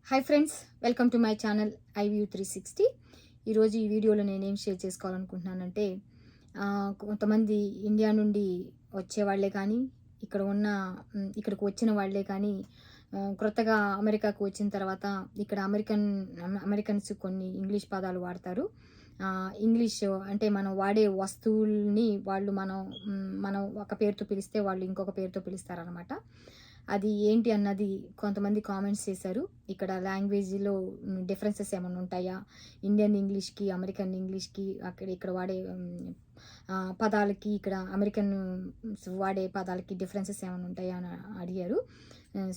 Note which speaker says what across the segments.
Speaker 1: Hi friends, welcome to my channel iView 360. ఈరోజు ఈ వీడియోలో నేనేం షేర్ చేసుకోవాలనుకుంటున్నానంటే కొంతమంది ఇండియా నుండి వచ్చేవాళ్లే కానీ ఇక్కడికి వచ్చిన వాళ్ళే కానీ క్రొత్తగా అమెరికాకు వచ్చిన తర్వాత ఇక్కడ అమెరికన్స్ కొన్ని ఇంగ్లీష్ పదాలు వాడతారు. ఇంగ్లీష్ అంటే మనం వాడే వస్తువుల్ని వాళ్ళు మనం ఒక పేరుతో పిలిస్తే వాళ్ళు ఇంకొక పేరుతో పిలుస్తారనమాట. అది ఏంటి అన్నది కొంతమంది కామెంట్స్ చేశారు. ఇక్కడ లాంగ్వేజ్లో డిఫరెన్సెస్ ఏమైనా ఉంటాయా, ఇండియన్ ఇంగ్లీష్కి అమెరికన్ ఇంగ్లీష్కి ఇక్కడ వాడే పదాలకి ఇక్కడ అమెరికన్ వాడే పదాలకి డిఫరెన్సెస్ ఏమైనా ఉంటాయా అని అడిగారు.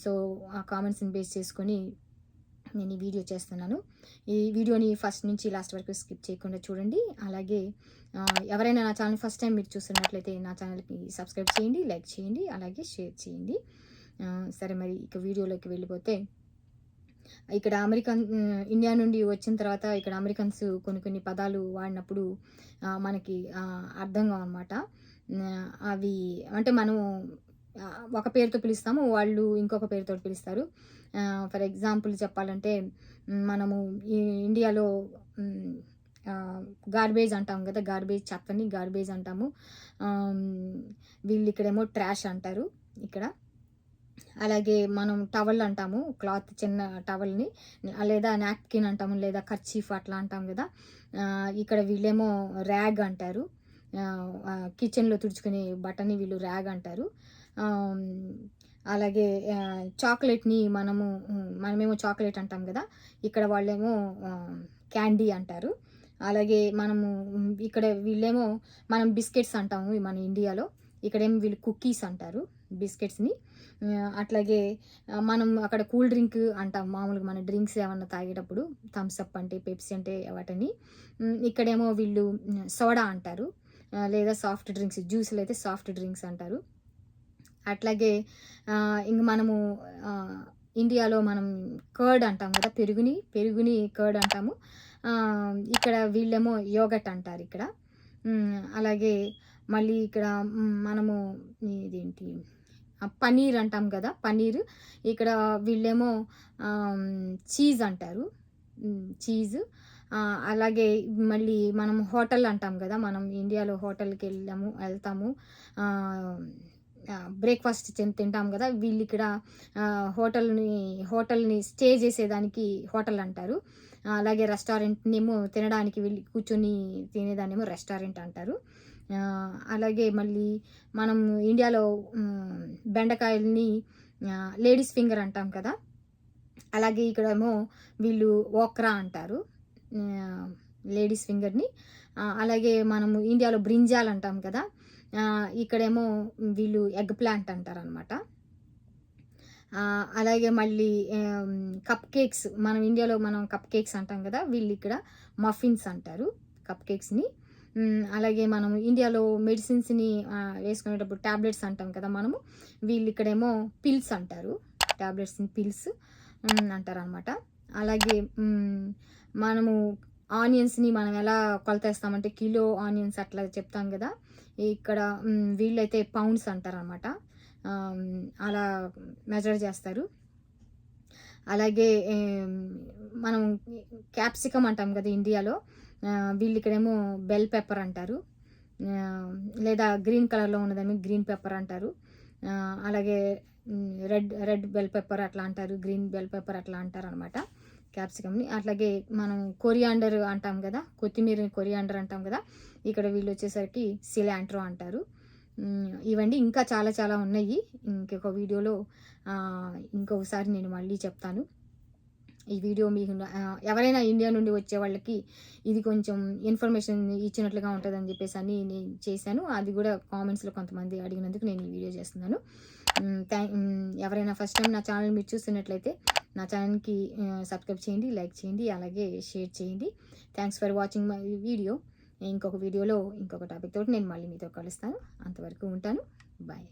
Speaker 1: సో ఆ కామెంట్స్ని బేస్ చేసుకొని నేను ఈ వీడియో చేస్తున్నాను. ఈ వీడియోని ఫస్ట్ నుంచి లాస్ట్ వరకు స్కిప్ చేయకుండా చూడండి. అలాగే ఎవరైనా నా ఛానల్ ఫస్ట్ టైం మీరు చూస్తున్నట్లయితే నా ఛానల్కి సబ్స్క్రైబ్ చేయండి, లైక్ చేయండి, అలాగే షేర్ చేయండి. సరే, మరి ఇక వీడియోలోకి వెళ్ళిపోతే ఇక్కడ ఇండియా నుండి వచ్చిన తర్వాత ఇక్కడ అమెరికన్స్ కొన్ని పదాలు వాడినప్పుడు మనకి అర్థం కావన్నమాట. అవి అంటే మనం ఒక పేరుతో పిలుస్తాము, వాళ్ళు ఇంకొక పేరుతో పిలుస్తారు. ఫర్ ఎగ్జాంపుల్ చెప్పాలంటే మనము ఇండియాలో గార్బేజ్ అంటాం కదా, చెత్తని గార్బేజ్ అంటాము. వీళ్ళు ఇక్కడేమో ట్రాష్ అంటారు ఇక్కడ. అలాగే మనం టవల్ అంటాము, క్లాత్ చిన్న టవల్ని, లేదా నాప్కిన్ అంటాము, లేదా కర్చీఫ్ అట్లా అంటాం కదా. ఇక్కడ వీళ్ళేమో ర్యాగ్ అంటారు. కిచెన్లో తుడుచుకునే బట్టని ర్యాగ్ అంటారు. అలాగే చాక్లెట్ని మనమేమో చాక్లెట్ అంటాం కదా, ఇక్కడ వాళ్ళేమో క్యాండీ అంటారు. అలాగే ఇక్కడ వీళ్ళేమో మనం బిస్కెట్స్ అంటాము మన ఇండియాలో, ఇక్కడేమో వీళ్ళు కుకీస్ అంటారు బిస్కెట్స్ని. అట్లాగే మనం అక్కడ కూల్ డ్రింక్ అంటాం, మామూలుగా మన డ్రింక్స్ ఏమన్నా తాగేటప్పుడు థమ్స్అప్ అంటే, పెప్సీ అంటే వాటిని. ఇక్కడేమో వీళ్ళు సోడా అంటారు, లేదా సాఫ్ట్ డ్రింక్స్, జ్యూస్లు అయితే సాఫ్ట్ డ్రింక్స్ అంటారు. అట్లాగే ఇంక మనము ఇండియాలో మనం కర్డ్ అంటాం కదా, పెరుగుని కర్డ్ అంటాము. ఇక్కడ వీళ్ళేమో యోగట్ అంటారు ఇక్కడ. అలాగే మళ్ళీ ఇక్కడ మనము ఇదేంటి పనీర్ అంటాం కదా, పనీర్. ఇక్కడ వీళ్ళేమో చీజ్ అంటారు, చీజ్. అలాగే మళ్ళీ మనం హోటల్ అంటాం కదా, మనం ఇండియాలో హోటల్కి వెళ్తాము, బ్రేక్ఫాస్ట్ తింటాం కదా. వీళ్ళు ఇక్కడ హోటల్ని స్టే చేసేదానికి హోటల్ అంటారు. అలాగే రెస్టారెంట్నేమో తినడానికి వెళ్ళి కూర్చొని తినేదాన్నేమో రెస్టారెంట్ అంటారు. అలాగే మళ్ళీ మనం ఇండియాలో బెండకాయల్ని లేడీస్ ఫింగర్ అంటాం కదా, అలాగే ఇక్కడేమో వీళ్ళు ఓక్రా అంటారు లేడీస్ ఫింగర్ని. అలాగే మనము ఇండియాలో బ్రింజాల్ అంటాం కదా, ఇక్కడేమో వీళ్ళు ఎగ్ ప్లాంట్ అంటారు అనమాట. అలాగే మళ్ళీ కప్ కేక్స్, మనం ఇండియాలో కప్ కేక్స్ అంటాం కదా, వీళ్ళు ఇక్కడ మఫిన్స్ అంటారు కప్ కేక్స్ని. అలాగే మనం ఇండియాలో మెడిసిన్స్ని వేసుకునేటప్పుడు ట్యాబ్లెట్స్ అంటాం కదా మనము, వీళ్ళు ఇక్కడేమో పిల్స్ అంటారు, ట్యాబ్లెట్స్ని పిల్స్ అంటారు అనమాట. అలాగే మనము ఆనియన్స్ని మనం ఎలా కొలతేస్తామంటే కిలో ఆనియన్స్ అట్లా చెప్తాం కదా, ఇక్కడ వీళ్ళైతే పౌండ్స్ అంటారు అనమాట, అలా మెజర్ చేస్తారు. అలాగే మనం క్యాప్సికమ్ అంటాం కదా ఇండియాలో, వీళ్ళు ఇక్కడేమో బెల్ పెప్పర్ అంటారు, లేదా గ్రీన్ కలర్లో ఉన్నదేమో గ్రీన్ పెప్పర్ అంటారు. అలాగే రెడ్ బెల్ పెప్పర్ అట్లా అంటారు, గ్రీన్ బెల్ పెప్పర్ అట్లా అంటారు అనమాట క్యాప్సికమ్ని. అట్లాగే మనం కొరియాండర్ అంటాం కదా, కొత్తిమీర కొరియాండర్ అంటాం కదా, ఇక్కడ వీళ్ళు వచ్చేసరికి సిలాంట్రో అంటారు. ఇవన్నీ ఇంకా చాలా చాలా ఉన్నాయి. ఇంకొక వీడియోలో ఇంకొకసారి నేను మళ్ళీ చెప్తాను. ఈ వీడియో మీకు ఎవరైనా ఇండియా నుండి వచ్చే వాళ్ళకి ఇది కొంచెం ఇన్ఫర్మేషన్ ఇచ్చినట్లుగా ఉంటుందని చెప్పేసి అని నేను చేశాను. అది కూడా కామెంట్స్లో కొంతమంది అడిగినందుకు నేను ఈ వీడియో చేస్తున్నాను. ఎవరైనా ఫస్ట్ టైం నా ఛానల్ మీరు చూస్తున్నట్లయితే నా ఛానల్కి సబ్స్క్రైబ్ చేయండి, లైక్ చేయండి, అలాగే షేర్ చేయండి. Thanks for watching my video. ఇంకొక వీడియోలో ఇంకొక టాపిక్ తోటి నేను మళ్ళీ మీతో కలుస్తాను. అంతవరకు ఉంటాను. బాయ్.